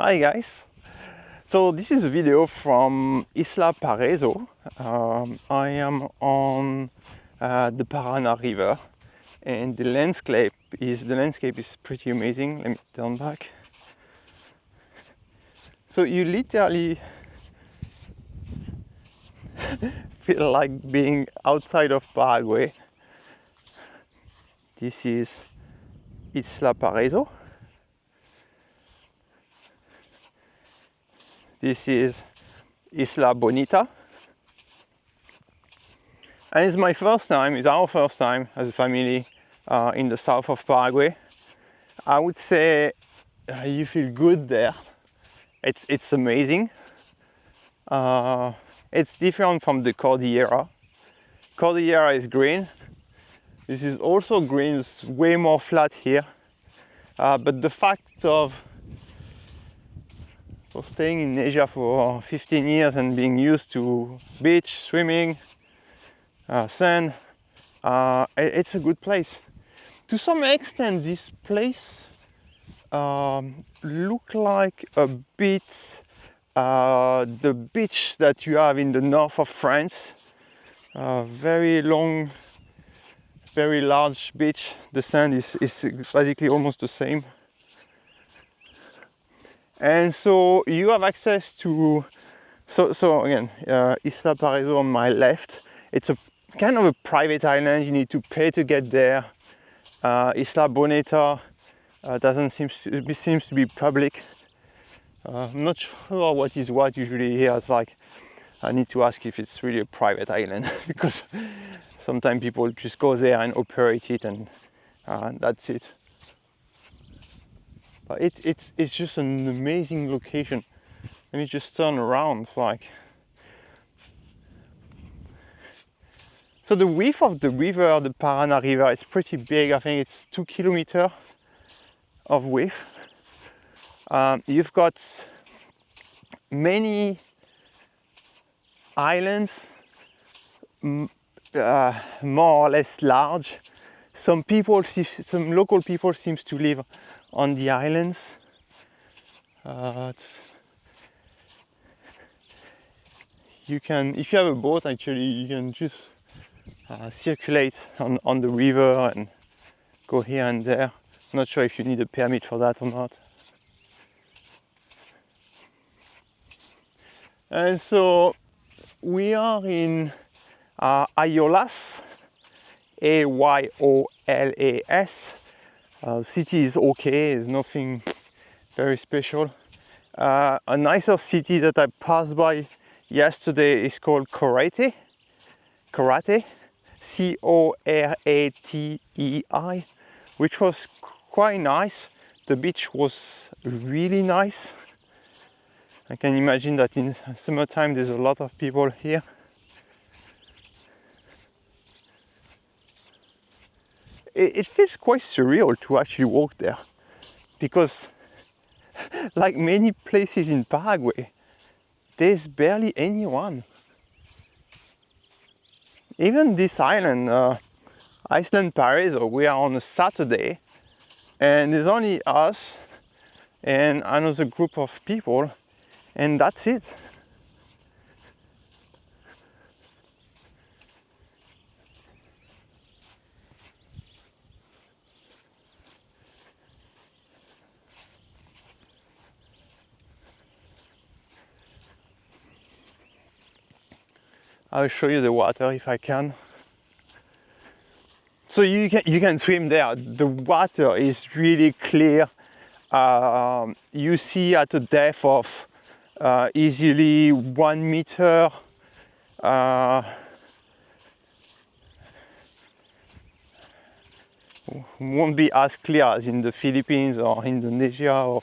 Hi guys! So this is a video from Isla Paraiso. I am on the Paraná River and the landscape is pretty amazing. Let me turn back. So you literally feel like being outside of Paraguay. This is Isla Paraiso. This is Isla Bonita. And it's our first time as a family in the south of Paraguay. I would say you feel good there. It's amazing. It's different from the Cordillera. Cordillera is green. This is also green, it's way more flat here. But the fact of staying in Asia for 15 years and being used to beach, swimming, sand, it's a good place. To some extent, this place look like a bit the beach that you have in the north of France. Very long, very large beach. The sand is basically almost the same. And so you have access to, so again, Isla Paraiso on my left. It's a kind of a private island. You need to pay to get there. Isla Bonita seems to be public. I'm not sure what is what usually here. It's like I need to ask if it's really a private island because sometimes people just go there and operate it and that's it. But it's just an amazing location. Let me just turn around. It's like, so the width of the river, the Paraná River, is pretty big. I think it's 2 kilometers of width. You've got many islands, more or less large. Some local people seems to live on the islands. You can, if you have a boat, actually, you can just circulate on the river and go here and there. I'm not sure if you need a permit for that or not. And so we are in Ayolas, Ayolas. City is okay, there's nothing very special. A nicer city that I passed by yesterday is called Corate, Coratei, which was quite nice. The beach was really nice. I can imagine that in summertime there's a lot of people here. It feels quite surreal to actually walk there because like many places in Paraguay, there's barely anyone. Even this island, Island Paraiso, we are on a Saturday and there's only us and another group of people and that's it. I'll show you the water if I can. So you can swim there. The water is really clear. You see at a depth of easily 1 meter. Won't be as clear as in the Philippines or Indonesia or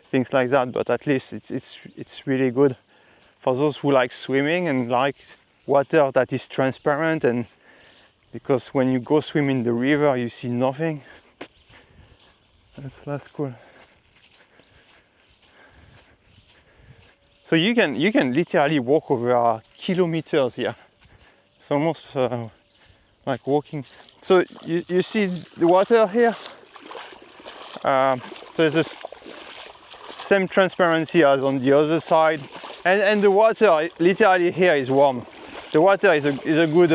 things like that, but at least it's really good for those who like swimming and like water that is transparent. And because when you go swim in the river you see nothing. That's cool. So you can literally walk over kilometers here. It's almost like walking. So you see the water here. So there's a same transparency as on the other side. And the water literally here is warm. The water is a good,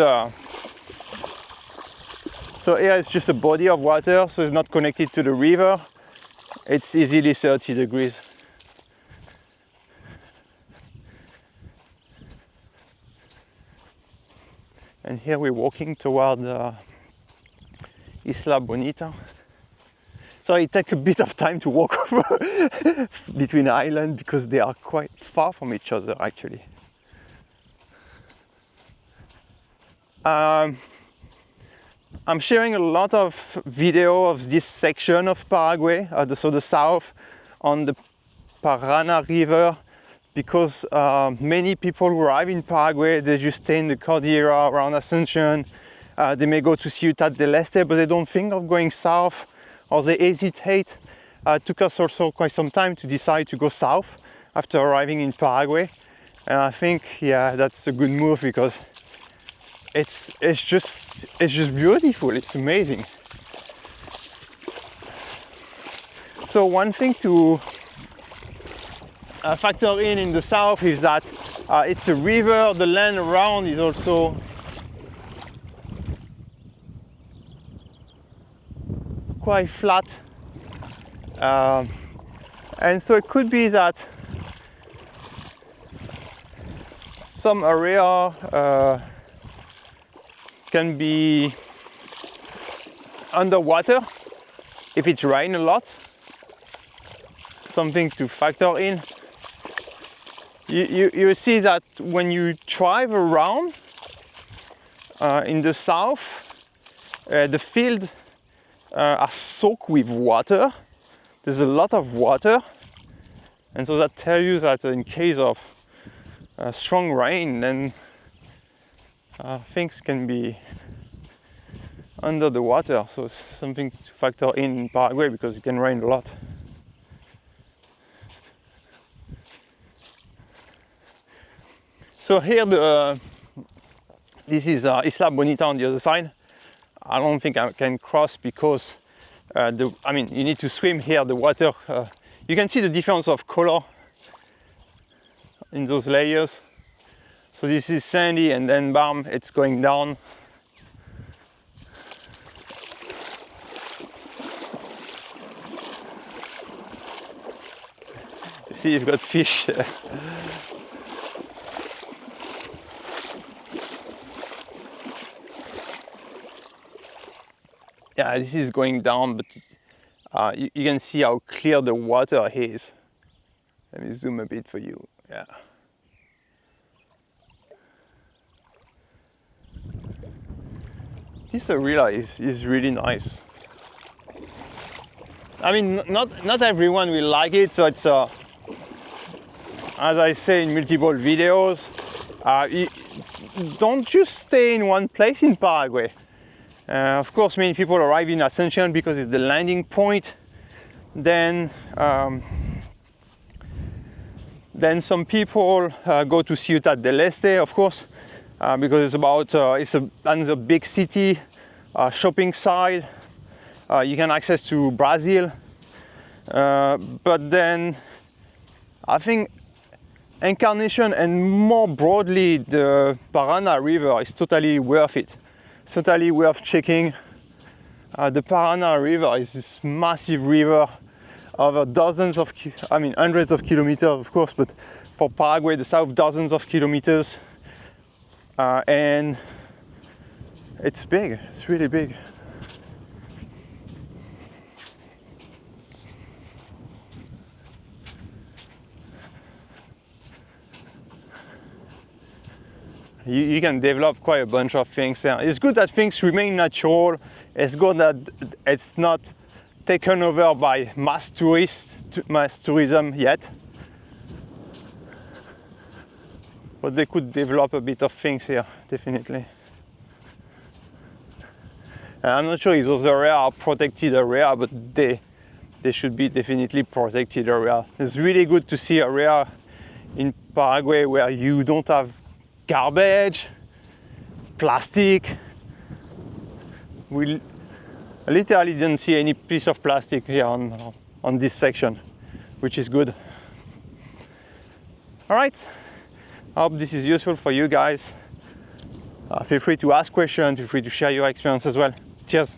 so here it's just a body of water, so it's not connected to the river. It's easily 30 degrees. And here we're walking toward Isla Bonita. So it takes a bit of time to walk over between islands because they are quite far from each other actually. I'm sharing a lot of video of this section of Paraguay, so the south on the Paraná River, because many people who arrive in Paraguay, they just stay in the Cordillera around Ascension. They may go to Ciudad del Este, but they don't think of going south, or they hesitate. It took us also quite some time to decide to go south after arriving in Paraguay. And I think, yeah, that's a good move because it's just beautiful. It's amazing. So one thing to factor in the south is that it's a river. The land around is also quite flat, and so it could be that some area can be underwater if it's rain a lot. Something to factor in. You see that when you drive around in the south, the field are soaked with water. There's a lot of water, and so that tells you that in case of strong rain, then things can be under the water. So it's something to factor in Paraguay because it can rain a lot. So here, this is Isla Bonita on the other side. I don't think I can cross because you need to swim here. The water, you can see the difference of color in those layers. So this is sandy, and then bam, it's going down. You see, you've got fish. Yeah, this is going down, but you can see how clear the water is. Let me zoom a bit for you. Yeah. This Surreal is really nice. I mean, not everyone will like it, so it's as I say in multiple videos, don't just stay in one place in Paraguay. Of course, many people arrive in Ascension because it's the landing point. Then some people go to Ciudad del Este, of course, because it's another big city, shopping side. You can access to Brazil, but then I think Encarnación and more broadly the Paraná River is totally worth it. It's totally worth checking. The Paraná River is this massive river over hundreds of kilometers, of course, but for Paraguay, the south, dozens of kilometers. And it's big, it's really big. You can develop quite a bunch of things there. It's good that things remain natural. It's good that it's not taken over by mass tourism yet. But they could develop a bit of things here, definitely. I'm not sure if those areas are protected area, but they should be definitely protected area. It's really good to see area in Paraguay where you don't have garbage, plastic. We literally didn't see any piece of plastic here on this section, which is good. All right, I hope this is useful for you guys. Feel free to ask questions, feel free to share your experience as well. Cheers.